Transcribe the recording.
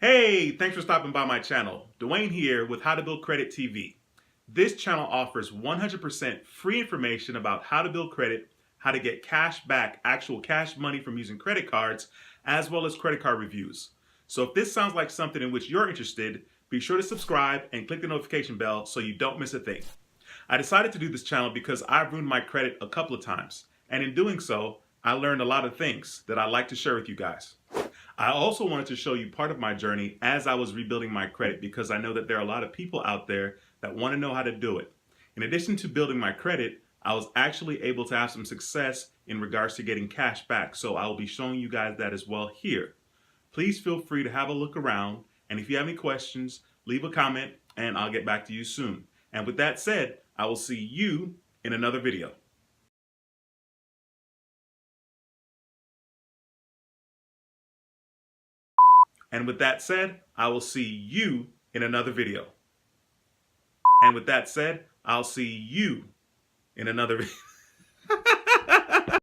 Hey, thanks for stopping by my channel. Duane here with How to Build Credit TV. This channel offers 100% free information about how to build credit, how to get cash back, actual cash money from using credit cards, as well as credit card reviews. So if this sounds like something in which you're interested, be sure to subscribe and click the notification bell so you don't miss a thing. I decided to do this channel because I've ruined my credit a couple of times, and in doing so, I learned a lot of things that I'd like to share with you guys. I also wanted to show you part of my journey as I was rebuilding my credit because I know that there are a lot of people out there that want to know how to do it. In addition to building my credit, I was actually able to have some success in regards to getting cash back, so I will be showing you guys that as well here. Please feel free to have a look around, and if you have any questions, leave a comment and I'll get back to you soon. And with that said, I will see you in another video. And with that said, I will see you in another video. And with that said, I'll see you in another video.